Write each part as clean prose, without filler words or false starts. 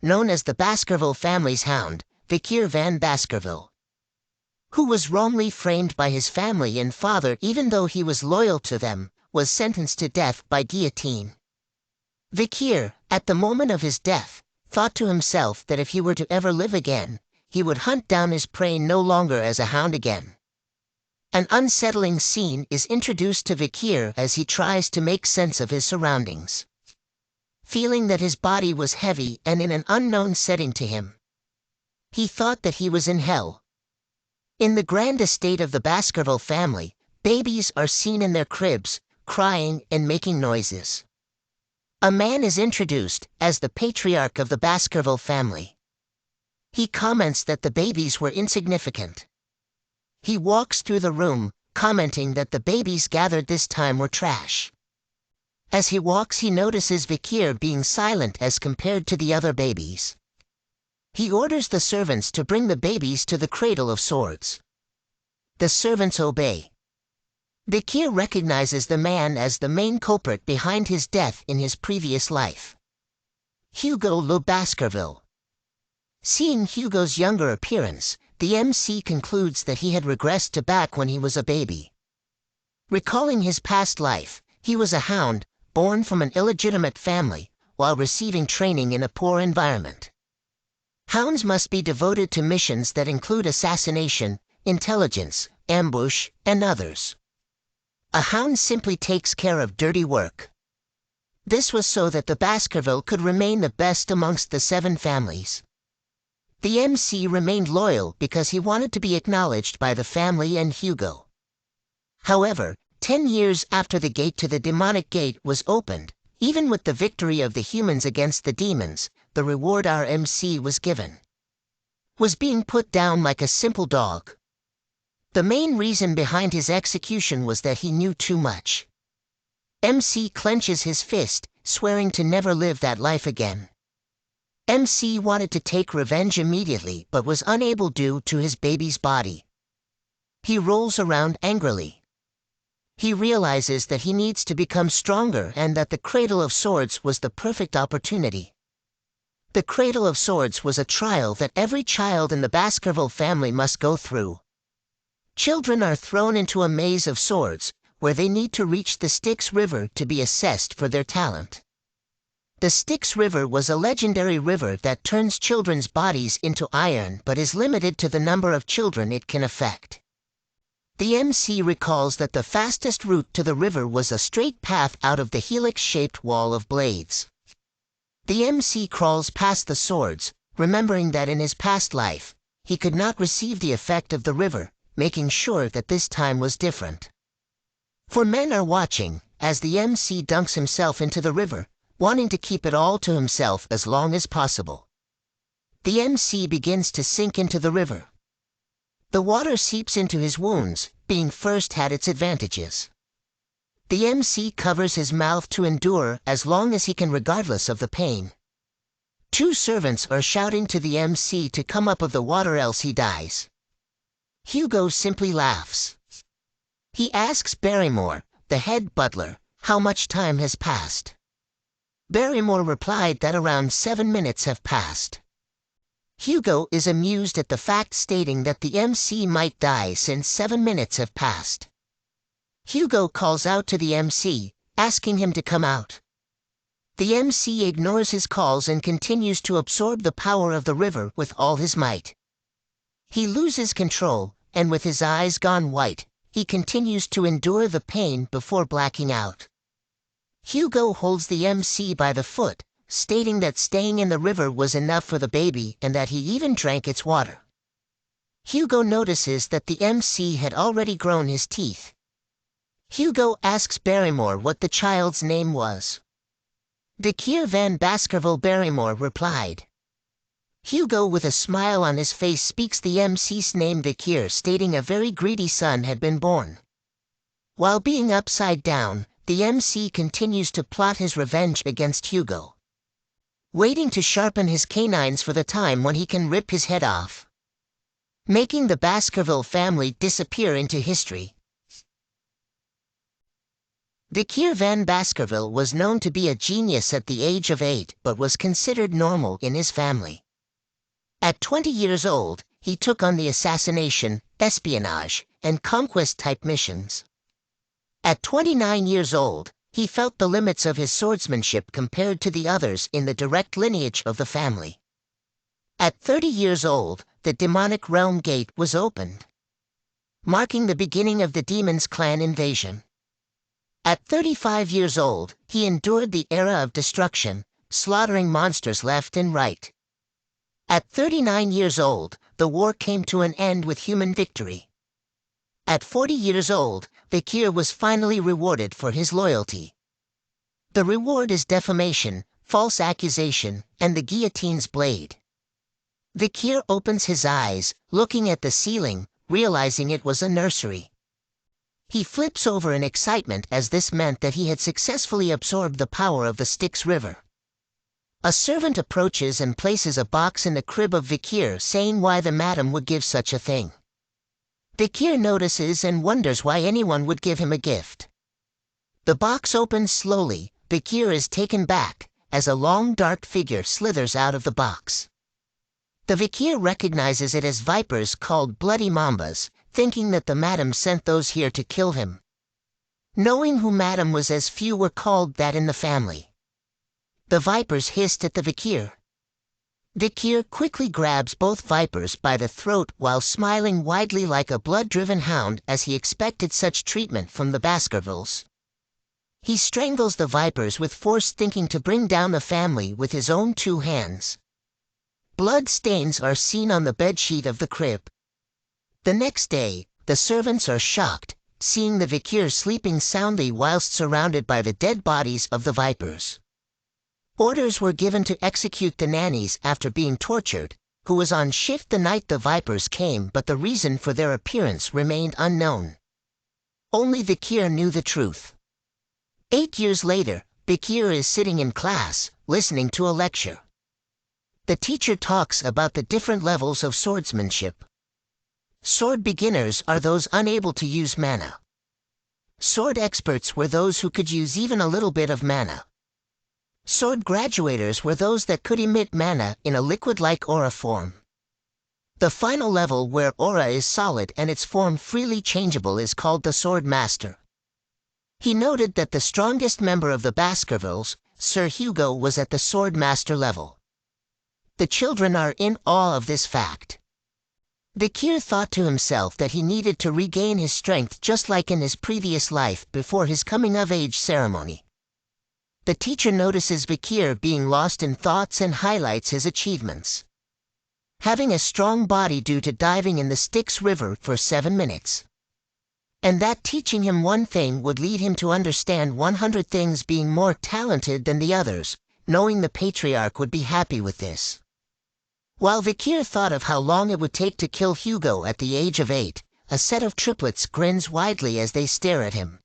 known as the Baskerville family's hound, Vikir van Baskerville, who was wrongly framed by his family and father even though he was loyal to them, was sentenced to death by guillotine. Vicir, at the moment of his death, thought to himself that if he were to ever live again, he would hunt down his prey no longer as a hound again. An unsettling scene is introduced to Vicir as he tries to make sense of his surroundings, feeling that his body was heavy and in an unknown setting to him. He thought that he was in hell. In the grand estate of the Baskerville family, babies are seen in their cribs, crying and making noises. A man is introduced as the patriarch of the Baskerville family. He comments that the babies were insignificant. He walks through the room, commenting that the babies gathered this time were trash. As he walks, he notices Vikir being silent as compared to the other babies. He orders the servants to bring the babies to the cradle of swords. The servants obey. Vikir recognizes the man as the main culprit behind his death in his previous life, Hugo le Baskerville. Seeing Hugo's younger appearance, the MC concludes that he had regressed to back when he was a baby. Recalling his past life, he was a hound, born from an illegitimate family, while receiving training in a poor environment. Hounds must be devoted to missions that include assassination, intelligence, ambush, and others. A hound simply takes care of dirty work. This was so that the Baskerville could remain the best amongst the 7 families. The MC remained loyal because he wanted to be acknowledged by the family and Hugo. However, 10 years after the gate to the demonic gate was opened, even with the victory of the humans against the demons, the reward our MC was given was being put down like a simple dog. The main reason behind his execution was that he knew too much. MC clenches his fist, swearing to never live that life again. MC wanted to take revenge immediately but was unable due to his baby's body. He rolls around angrily. He realizes that he needs to become stronger and that the Cradle of Swords was the perfect opportunity. The Cradle of Swords was a trial that every child in the Baskerville family must go through. Children are thrown into a maze of swords, where they need to reach the Styx River to be assessed for their talent. The Styx River was a legendary river that turns children's bodies into iron but is limited to the number of children it can affect. The MC recalls that the fastest route to the river was a straight path out of the helix-shaped wall of blades. The MC crawls past the swords, remembering that in his past life, he could not receive the effect of the river, making sure that this time was different. For men are watching, as the MC dunks himself into the river, wanting to keep it all to himself as long as possible. The MC begins to sink into the river. The water seeps into his wounds, being first had its advantages. The MC covers his mouth to endure as long as he can regardless of the pain. 2 servants are shouting to the MC to come up of the water else he dies. Hugo simply laughs. He asks Barrymore, the head butler, how much time has passed. Barrymore replied that around 7 minutes have passed. Hugo is amused at the fact, stating that the MC might die since 7 minutes have passed. Hugo calls out to the MC, asking him to come out. The MC ignores his calls and continues to absorb the power of the river with all his might. He loses control, and with his eyes gone white, he continues to endure the pain before blacking out. Hugo holds the MC by the foot, stating that staying in the river was enough for the baby and that he even drank its water. Hugo notices that the MC had already grown his teeth. Hugo asks Barrymore what the child's name was. Vikir van Baskerville. Barrymore replied. Hugo, with a smile on his face, speaks the MC's name, Vicir, stating a very greedy son had been born. While being upside down, the MC continues to plot his revenge against Hugo, waiting to sharpen his canines for the time when he can rip his head off, making the Baskerville family disappear into history. Vikir van Baskerville was known to be a genius at the age of 8 but was considered normal in his family. At 20 years old, he took on the assassination, espionage, and conquest-type missions. At 29 years old, he felt the limits of his swordsmanship compared to the others in the direct lineage of the family. At 30 years old, the demonic realm gate was opened, marking the beginning of the Demon's Clan invasion. At 35 years old, he endured the era of destruction, slaughtering monsters left and right. At 39 years old, the war came to an end with human victory. At 40 years old, Vicir was finally rewarded for his loyalty. The reward is defamation, false accusation, and the guillotine's blade. Vicir opens his eyes, looking at the ceiling, realizing it was a nursery. He flips over in excitement as this meant that he had successfully absorbed the power of the Styx River. A servant approaches and places a box in the crib of Vicir, saying why the madam would give such a thing. Vicir notices and wonders why anyone would give him a gift. The box opens slowly. Vicir is taken back, as a long dark figure slithers out of the box. The Vicir recognizes it as vipers called bloody mambas, thinking that the madam sent those here to kill him. Knowing who madam was, as few were called that in the family. The vipers hissed at the Vicir. Vicir quickly grabs both vipers by the throat while smiling widely like a blood-driven hound, as he expected such treatment from the Baskervilles. He strangles the vipers with force, thinking to bring down the family with his own 2 hands. Blood stains are seen on the bedsheet of the crib. The next day, the servants are shocked, seeing the Vicir sleeping soundly whilst surrounded by the dead bodies of the vipers. Orders were given to execute the nannies after being tortured, who was on shift the night the vipers came, but the reason for their appearance remained unknown. Only Vicir knew the truth. 8 years later, Vicir is sitting in class, listening to a lecture. The teacher talks about the different levels of swordsmanship. Sword beginners are those unable to use mana. Sword experts were those who could use even a little bit of mana. Sword graduators were those that could emit mana in a liquid-like aura form. The final level, where aura is solid and its form freely changeable, is called the Sword Master. He noted that the strongest member of the Baskervilles, Sir Hugo, was at the Sword Master level. The children are in awe of this fact. Vicir thought to himself that he needed to regain his strength just like in his previous life before his coming-of-age ceremony. The teacher notices Vicir being lost in thoughts and highlights his achievements. Having a strong body due to diving in the Styx River for 7 minutes. And that teaching him one thing would lead him to understand 100 things, being more talented than the others, knowing the patriarch would be happy with this. While Vicir thought of how long it would take to kill Hugo at the age of 8, a set of triplets grins widely as they stare at him.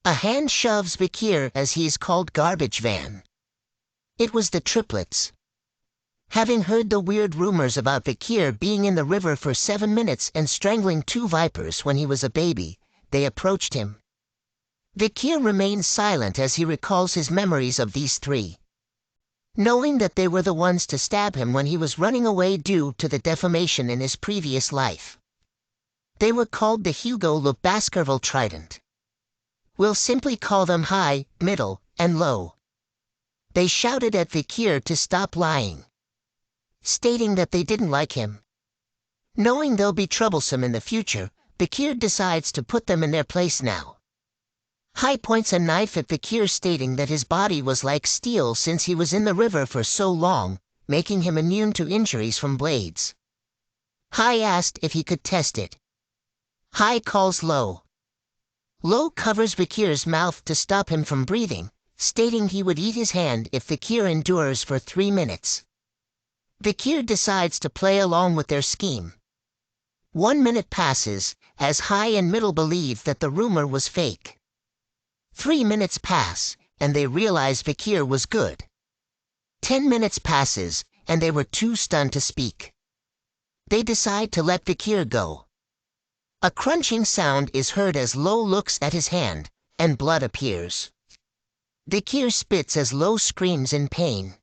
A hand shoves Vicir as he is called Garbage Van. It was the triplets. Having heard the weird rumors about Vicir being in the river for 7 minutes and strangling 2 vipers when he was a baby, they approached him. Vicir remains silent as he recalls his memories of these 3. Knowing that they were the ones to stab him when he was running away due to the defamation in his previous life. They were called the Hugo le Baskerville Trident. We'll simply call them high, middle, and low. They shouted at Vicir to stop lying, stating that they didn't like him. Knowing they'll be troublesome in the future, Vicir decides to put them in their place now. High points a knife at Vicir, stating that his body was like steel since he was in the river for so long, making him immune to injuries from blades. High asked if he could test it. High calls Low. Low covers Vicir's mouth to stop him from breathing, stating he would eat his hand if Vicir endures for 3 minutes. Vicir decides to play along with their scheme. 1 minute passes, as High and Middle believe that the rumor was fake. 3 minutes pass, and they realize Vicir was good. 10 minutes passes, and they were too stunned to speak. They decide to let Vicir go. A crunching sound is heard as Low looks at his hand, and blood appears. Vicir spits as Lo screams in pain.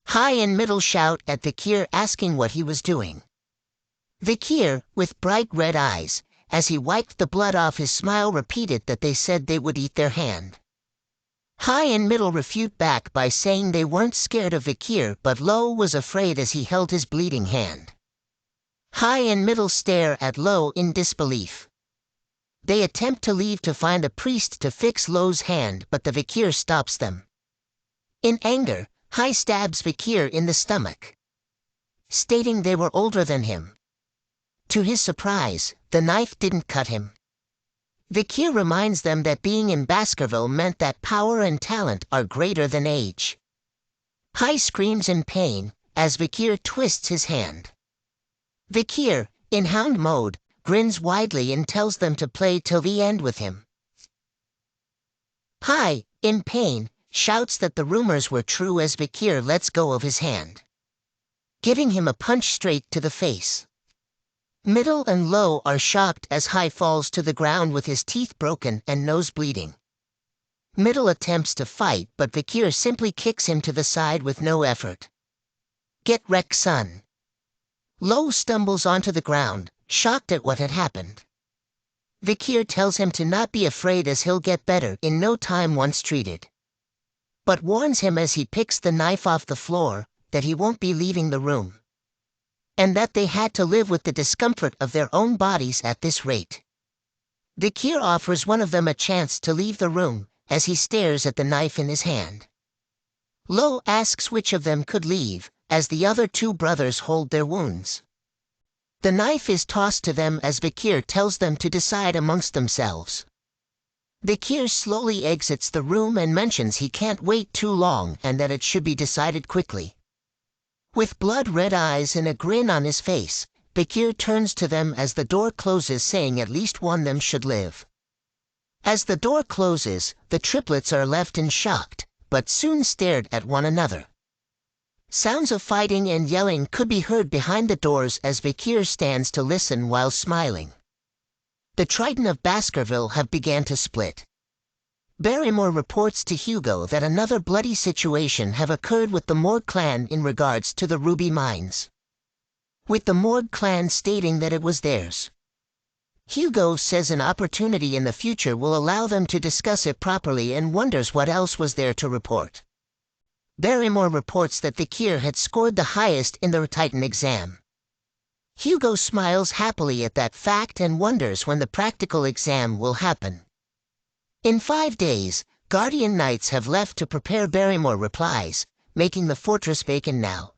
High and middle shout at Vicir asking what he was doing. Vicir, with bright red eyes, as he wiped the blood off his smile, repeated that they said they would eat their hand. High and middle refute back by saying they weren't scared of Vicir, but Lo was afraid as he held his bleeding hand. High and middle stare at Lo in disbelief. They attempt to leave to find a priest to fix Lo's hand, but the Vicir stops them. In anger, High stabs Vicir in the stomach, stating they were older than him. To his surprise, the knife didn't cut him. Vicir reminds them that being in Baskerville meant that power and talent are greater than age. High screams in pain as Vicir twists his hand. Vicir, in hound mode, grins widely and tells them to play till the end with him. High, in pain, shouts that the rumors were true as Vicir lets go of his hand, giving him a punch straight to the face. Middle and Lo are shocked as High falls to the ground with his teeth broken and nose bleeding. Middle attempts to fight, but Vicir simply kicks him to the side with no effort. Get wrecked, son. Lo stumbles onto the ground, shocked at what had happened. Vicir tells him to not be afraid as he'll get better in no time once treated, but warns him as he picks the knife off the floor that he won't be leaving the room, and that they had to live with the discomfort of their own bodies at this rate. Vicir offers one of them a chance to leave the room as he stares at the knife in his hand. Lo asks which of them could leave, as the other two brothers hold their wounds. The knife is tossed to them as Vicir tells them to decide amongst themselves. Vicir slowly exits the room and mentions he can't wait too long and that it should be decided quickly. With blood-red eyes and a grin on his face, Vicir turns to them as the door closes, saying at least one of them should live. As the door closes, the triplets are left in shock, but soon stared at one another. Sounds of fighting and yelling could be heard behind the doors as Vicir stands to listen while smiling. The Triton of Baskerville have began to split. Barrymore reports to Hugo that another bloody situation have occurred with the Morgue clan in regards to the ruby mines, with the Morgue clan stating that it was theirs. Hugo says an opportunity in the future will allow them to discuss it properly and wonders what else was there to report. Barrymore reports that Vicir had scored the highest in the Titan exam. Hugo smiles happily at that fact and wonders when the practical exam will happen. In 5 days, Guardian Knights have left to prepare. Barrymore replies, making the fortress vacant now.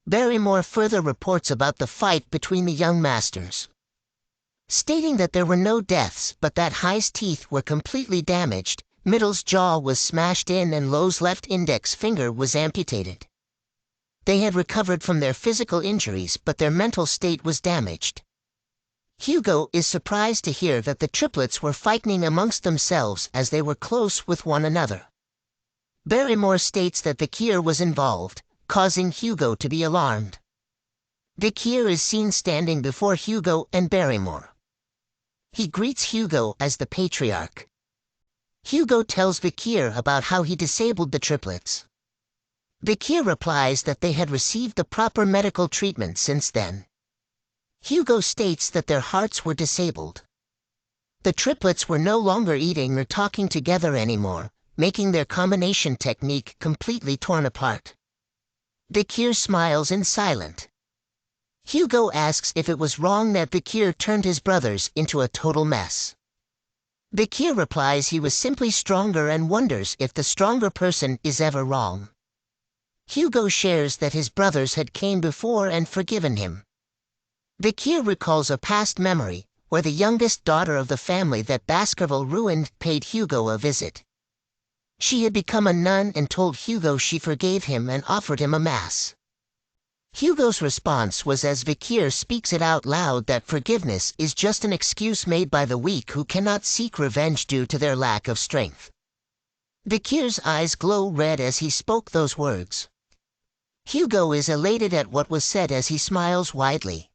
Barrymore further reports about the fight between the young masters, stating that there were no deaths but that High's teeth were completely damaged, Middle's jaw was smashed in and Lo's left index finger was amputated. They had recovered from their physical injuries but their mental state was damaged. Hugo is surprised to hear that the triplets were fighting amongst themselves as they were close with one another. Barrymore states that Vicir was involved, causing Hugo to be alarmed. Vicir is seen standing before Hugo and Barrymore. He greets Hugo as the patriarch. Hugo tells Vicir about how he disabled the triplets. Vicir replies that they had received the proper medical treatment since then. Hugo states that their hearts were disabled. The triplets were no longer eating or talking together anymore, making their combination technique completely torn apart. Vicir smiles in silence. Hugo asks if it was wrong that Vicir turned his brothers into a total mess. Vicir replies he was simply stronger and wonders if the stronger person is ever wrong. Hugo shares that his brothers had came before and forgiven him. Vicir recalls a past memory, where the youngest daughter of the family that Baskerville ruined paid Hugo a visit. She had become a nun and told Hugo she forgave him and offered him a mass. Hugo's response was as Vicir speaks it out loud that forgiveness is just an excuse made by the weak who cannot seek revenge due to their lack of strength. Vicir's eyes glow red as he spoke those words. Hugo is elated at what was said as he smiles widely.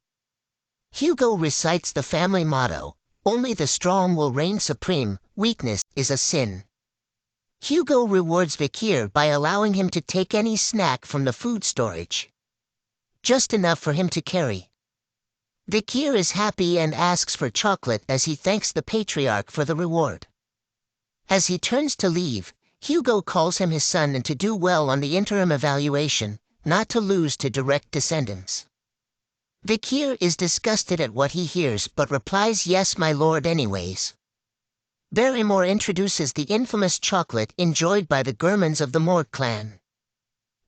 Hugo recites the family motto, Only the strong will reign supreme. Weakness is a sin. Hugo rewards Vikir by allowing him to take any snack from the food storage. Just enough for him to carry. Vikir is happy and asks for chocolate as he thanks the patriarch for the reward. As he turns to leave, Hugo calls him his son and to do well on the interim evaluation, not to lose to direct descendants. Vikir is disgusted at what he hears but replies yes my lord anyways. Barrymore introduces the infamous chocolate enjoyed by the Gurmans of the Morg clan,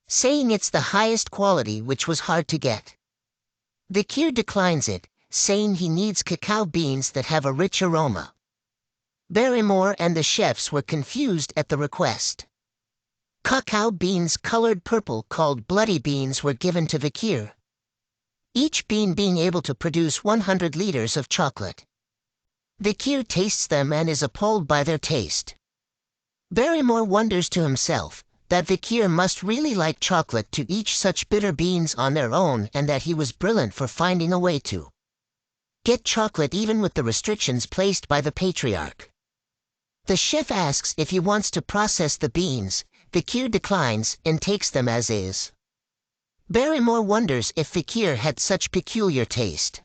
saying it's the highest quality which was hard to get. Vikir declines it, saying he needs cacao beans that have a rich aroma. Barrymore and the chefs were confused at the request. Cacao beans colored purple called bloody beans were given to Vikir, each bean being able to produce 100 liters of chocolate. Vikir tastes them and is appalled by their taste. Barrymore wonders to himself that Vikir must really like chocolate to eat such bitter beans on their own and that he was brilliant for finding a way to get chocolate even with the restrictions placed by the patriarch. The chef asks if he wants to process the beans. Vikir declines and takes them as is. Barrymore wonders if Vikir had such peculiar taste.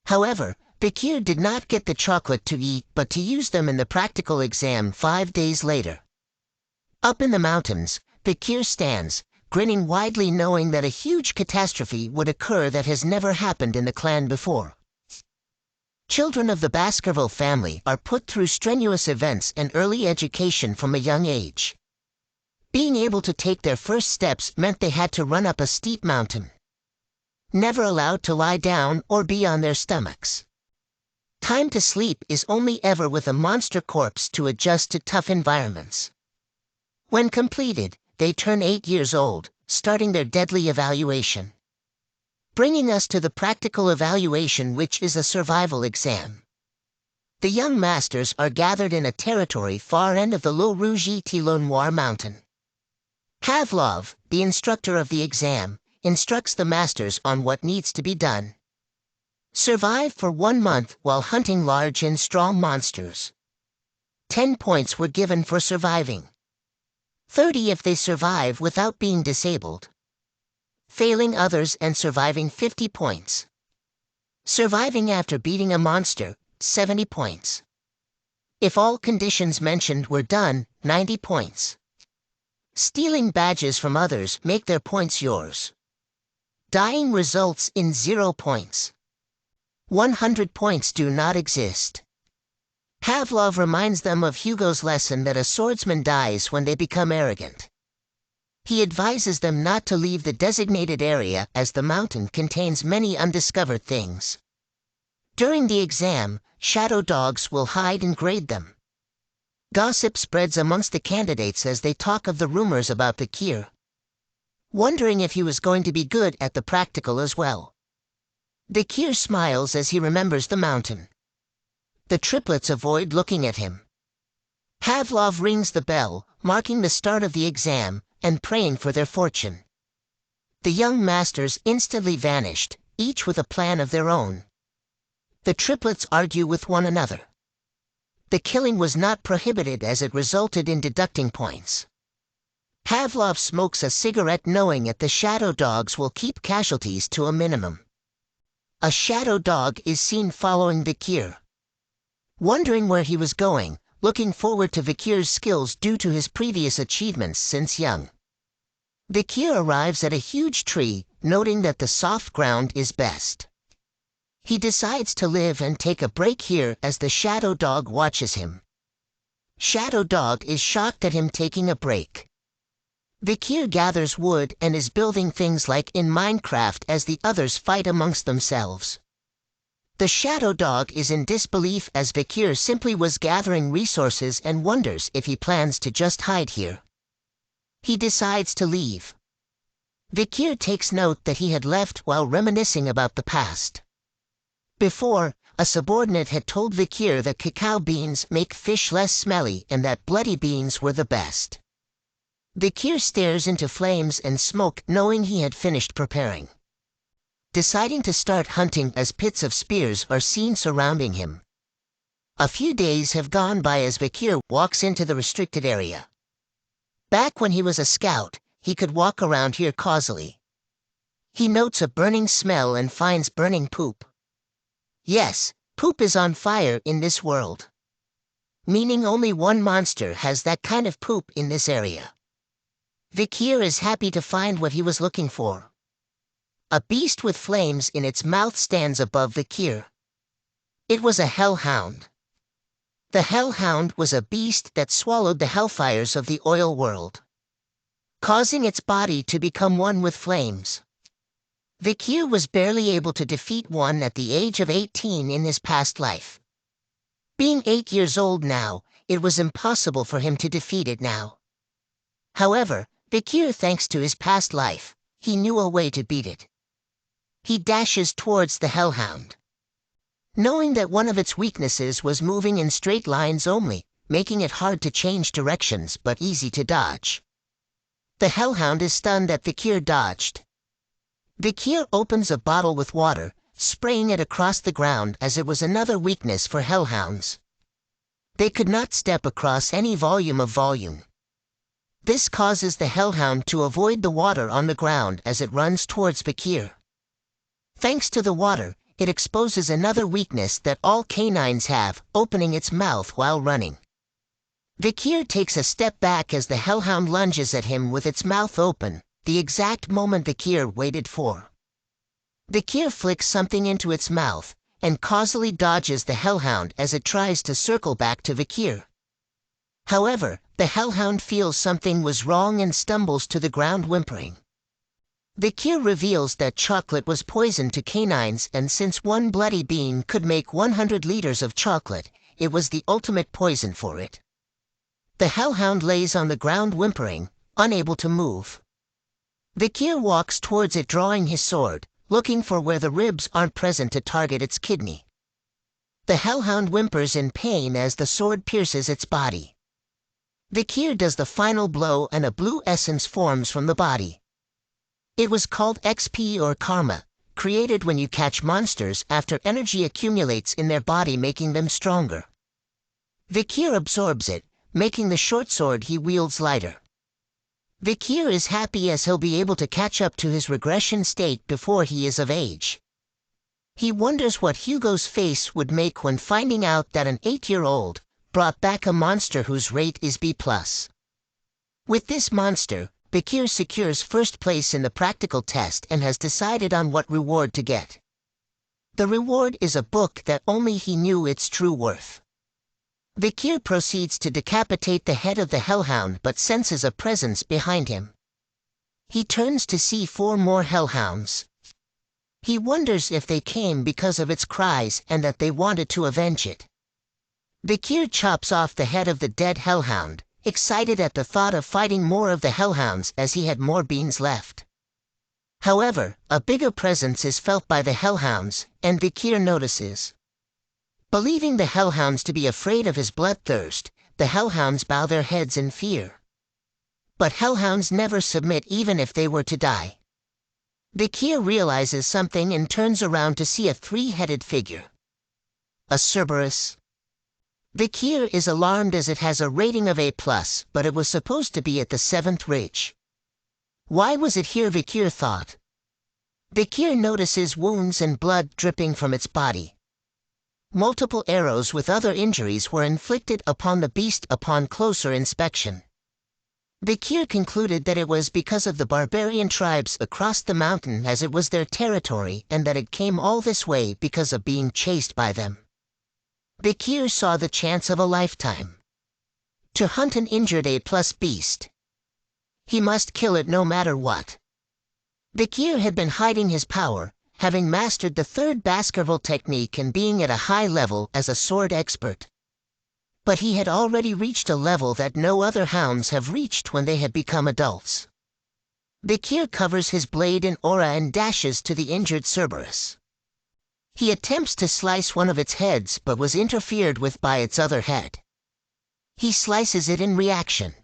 However, Vikir did not get the chocolate to eat but to use them in the practical exam 5 days later. Up in the mountains, Vikir stands, grinning widely knowing that a huge catastrophe would occur that has never happened in the clan before. Children of the Baskerville family are put through strenuous events and early education from a young age. Being able to take their first steps meant they had to run up a steep mountain, never allowed to lie down or be on their stomachs. Time to sleep is only ever with a monster corpse to adjust to tough environments. When completed, they turn 8 years old, starting their deadly evaluation. Bringing us to the practical evaluation, which is a survival exam. The young masters are gathered in a territory far end of the Le Rouge-et-Noir mountain. Pavlov, the instructor of the exam, instructs the masters on what needs to be done. Survive for 1 month while hunting large and strong monsters. 10 points were given for surviving. 30 if they survive without being disabled. Failing others and surviving 50 points. Surviving after beating a monster, 70 points. If all conditions mentioned were done, 90 points. Stealing badges from others make their points yours. Dying results in 0 points. 100 points do not exist. Pavlov reminds them of Hugo's lesson that a swordsman dies when they become arrogant. He advises them not to leave the designated area as the mountain contains many undiscovered things. During the exam, shadow dogs will hide and grade them. Gossip spreads amongst the candidates as they talk of the rumors about Vicir, wondering if he was going to be good at the practical as well. Vicir smiles as he remembers the mountain. The triplets avoid looking at him. Pavlov rings the bell, marking the start of the exam, and praying for their fortune. The young masters instantly vanished, each with a plan of their own. The triplets argue with one another. The killing was not prohibited as it resulted in deducting points. Pavlov smokes a cigarette knowing that the shadow dogs will keep casualties to a minimum. A shadow dog is seen following Vicir, wondering where he was going, looking forward to Vicir's skills due to his previous achievements since young. Vicir arrives at a huge tree, noting that the soft ground is best. He decides to live and take a break here as the shadow dog watches him. Shadow dog is shocked at him taking a break. Vicir gathers wood and is building things like in Minecraft as the others fight amongst themselves. The shadow dog is in disbelief as Vicir simply was gathering resources and wonders if he plans to just hide here. He decides to leave. Vicir takes note that he had left while reminiscing about the past. Before, a subordinate had told Vicir that cacao beans make fish less smelly and that bloody beans were the best. Vicir stares into flames and smoke knowing he had finished preparing. Deciding to start hunting as pits of spears are seen surrounding him. A few days have gone by as Vikir walks into the restricted area. Back when he was a scout, he could walk around here causally. He notes a burning smell and finds burning poop. Yes, poop is on fire in this world. Meaning only one monster has that kind of poop in this area. Vikir is happy to find what he was looking for. A beast with flames in its mouth stands above Vikir. It was a hellhound. The hellhound was a beast that swallowed the hellfires of the oil world, causing its body to become one with flames. Vikir was barely able to defeat one at the age of 18 in his past life. Being 8 years old now, it was impossible for him to defeat it now. However, Vikir, thanks to his past life, he knew a way to beat it. He dashes towards the hellhound, knowing that one of its weaknesses was moving in straight lines only, making it hard to change directions but easy to dodge. The hellhound is stunned that Vikir dodged. Vikir opens a bottle with water, spraying it across the ground as it was another weakness for hellhounds. They could not step across any volume of volume. This causes the hellhound to avoid the water on the ground as it runs towards Vikir. Thanks to the water, it exposes another weakness that all canines have, opening its mouth while running. Vikir takes a step back as the hellhound lunges at him with its mouth open, the exact moment Vikir waited for. Vikir flicks something into its mouth, and causally dodges the hellhound as it tries to circle back to Vikir. However, the hellhound feels something was wrong and stumbles to the ground whimpering. Vikir reveals that chocolate was poison to canines, and since one bloody being could make 100 liters of chocolate, it was the ultimate poison for it. The hellhound lays on the ground whimpering, unable to move. Vikir walks towards it drawing his sword, looking for where the ribs aren't present to target its kidney. The hellhound whimpers in pain as the sword pierces its body. Vikir does the final blow and a blue essence forms from the body. It was called XP or Karma, created when you catch monsters after energy accumulates in their body, making them stronger. Vikir absorbs it, making the short sword he wields lighter. Vikir is happy as he'll be able to catch up to his regression state before he is of age. He wonders what Hugo's face would make when finding out that an 8-year-old brought back a monster whose rate is B+. With this monster, Vikir secures first place in the practical test and has decided on what reward to get. The reward is a book that only he knew its true worth. Vikir proceeds to decapitate the head of the hellhound but senses a presence behind him. He turns to see 4 more hellhounds. He wonders if they came because of its cries and that they wanted to avenge it. Vikir chops off the head of the dead hellhound, excited at the thought of fighting more of the hellhounds as he had more beans left. However, a bigger presence is felt by the hellhounds, and Vikir notices. Believing the hellhounds to be afraid of his bloodthirst, the hellhounds bow their heads in fear. But hellhounds never submit even if they were to die. Vikir realizes something and turns around to see a 3-headed figure. A Cerberus. Vikir is alarmed as it has a rating of A+, but it was supposed to be at the 7th ridge. Why was it here, Vikir thought. Vikir notices wounds and blood dripping from its body. Multiple arrows with other injuries were inflicted upon the beast upon closer inspection. Vikir concluded that it was because of the barbarian tribes across the mountain as it was their territory and that it came all this way because of being chased by them. Vikir saw the chance of a lifetime. To hunt an injured A+ beast. He must kill it no matter what. Vikir had been hiding his power, having mastered the 3rd Baskerville technique and being at a high level as a sword expert. But he had already reached a level that no other hounds have reached when they had become adults. Vikir covers his blade in aura and dashes to the injured Cerberus. He attempts to slice one of its heads but was interfered with by its other head. He slices it in reaction.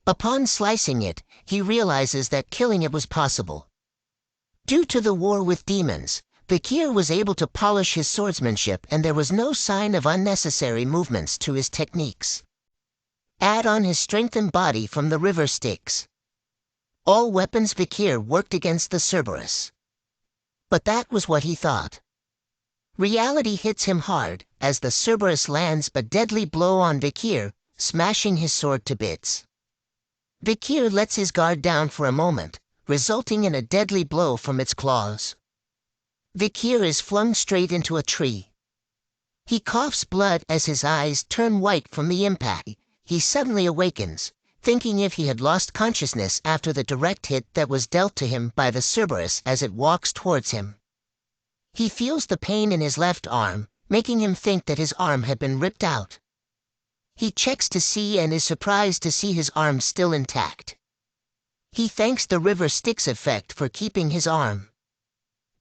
Upon slicing it, he realizes that killing it was possible. Due to the war with demons, Vikir was able to polish his swordsmanship, and there was no sign of unnecessary movements to his techniques. Add on his strengthened body from the river Styx. All weapons Vikir worked against the Cerberus. But that was what he thought. Reality hits him hard, as the Cerberus lands a deadly blow on Vikir, smashing his sword to bits. Vikir lets his guard down for a moment, resulting in a deadly blow from its claws. Vikir is flung straight into a tree. He coughs blood as his eyes turn white from the impact. He suddenly awakens, thinking if he had lost consciousness after the direct hit that was dealt to him by the Cerberus as it walks towards him. He feels the pain in his left arm, making him think that his arm had been ripped out. He checks to see and is surprised to see his arm still intact. He thanks the river Styx effect for keeping his arm.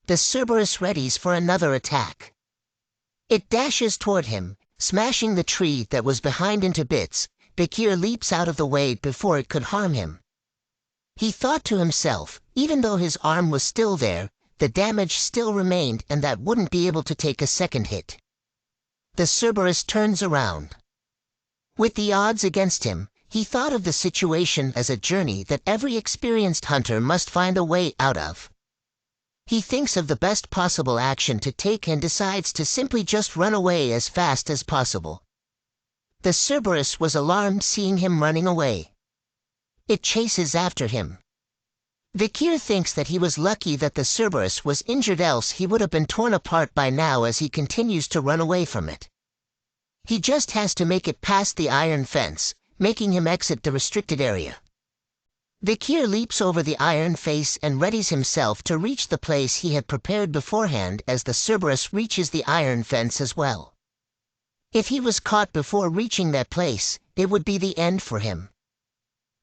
The Cerberus readies for another attack. It dashes toward him, smashing the tree that was behind into bits. Vikir leaps out of the way before it could harm him. He thought to himself, even though his arm was still there, the damage still remained and that wouldn't be able to take a second hit. The Cerberus turns around. With the odds against him, he thought of the situation as a journey that every experienced hunter must find a way out of. He thinks of the best possible action to take and decides to simply just run away as fast as possible. The Cerberus was alarmed seeing him running away. It chases after him. Vikir thinks that he was lucky that the Cerberus was injured, else he would have been torn apart by now as he continues to run away from it. He just has to make it past the iron fence, making him exit the restricted area. Vikir leaps over the iron face and readies himself to reach the place he had prepared beforehand as the Cerberus reaches the iron fence as well. If he was caught before reaching that place, it would be the end for him.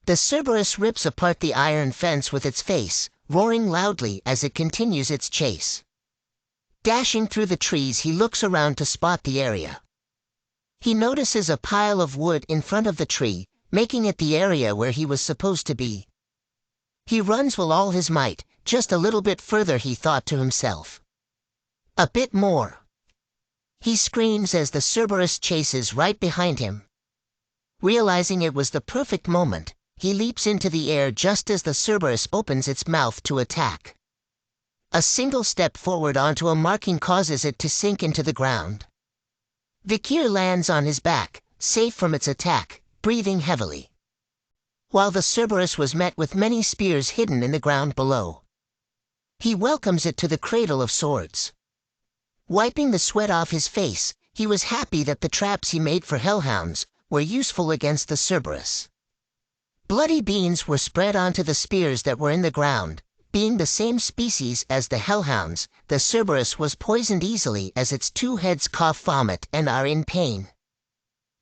The Cerberus rips apart the iron fence with its face, roaring loudly as it continues its chase. Dashing through the trees, he looks around to spot the area. He notices a pile of wood in front of the tree, making it the area where he was supposed to be. He runs with all his might, just a little bit further, he thought to himself. A bit more. He screams as the Cerberus chases right behind him. Realizing it was the perfect moment, he leaps into the air just as the Cerberus opens its mouth to attack. A single step forward onto a marking causes it to sink into the ground. Vikir lands on his back, safe from its attack, breathing heavily. While the Cerberus was met with many spears hidden in the ground below. He welcomes it to the cradle of swords. Wiping the sweat off his face, he was happy that the traps he made for hellhounds were useful against the Cerberus. Bloody beans were spread onto the spears that were in the ground. Being the same species as the hellhounds, the Cerberus was poisoned easily as its two heads cough vomit and are in pain.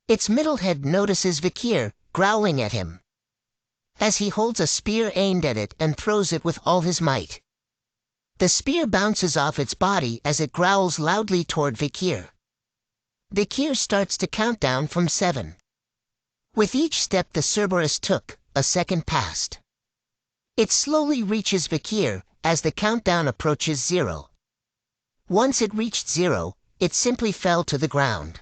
Its middle head notices Vikir, growling at him. As he holds a spear aimed at it and throws it with all his might. The spear bounces off its body as it growls loudly toward Vikir. Vikir starts to count down from 7. With each step the Cerberus took, a second passed. It slowly reaches Vikir as the countdown approaches 0. Once it reached 0, it simply fell to the ground.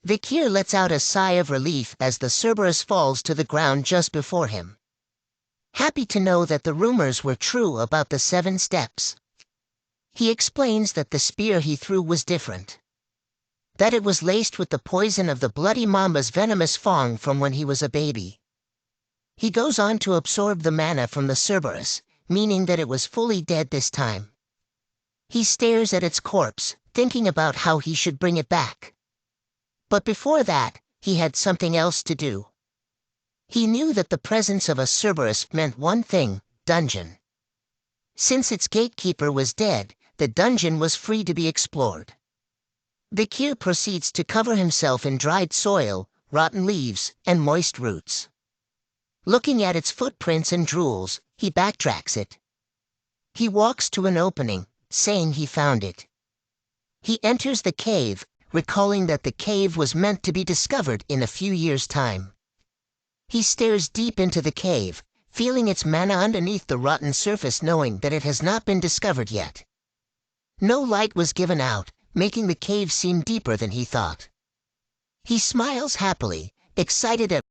Vikir lets out a sigh of relief as the Cerberus falls to the ground just before him. Happy to know that the rumors were true about the 7 steps. He explains that the spear he threw was different. That it was laced with the poison of the bloody mamba's venomous fang from when he was a baby. He goes on to absorb the mana from the Cerberus, meaning that it was fully dead this time. He stares at its corpse, thinking about how he should bring it back. But before that, he had something else to do. He knew that the presence of a Cerberus meant one thing: dungeon. Since its gatekeeper was dead, the dungeon was free to be explored. Vikir proceeds to cover himself in dried soil, rotten leaves, and moist roots. Looking at its footprints and drools, he backtracks it. He walks to an opening, saying he found it. He enters the cave, recalling that the cave was meant to be discovered in a few years' time. He stares deep into the cave, feeling its mana underneath the rotten surface, knowing that it has not been discovered yet. No light was given out, making the cave seem deeper than he thought. He smiles happily, excited at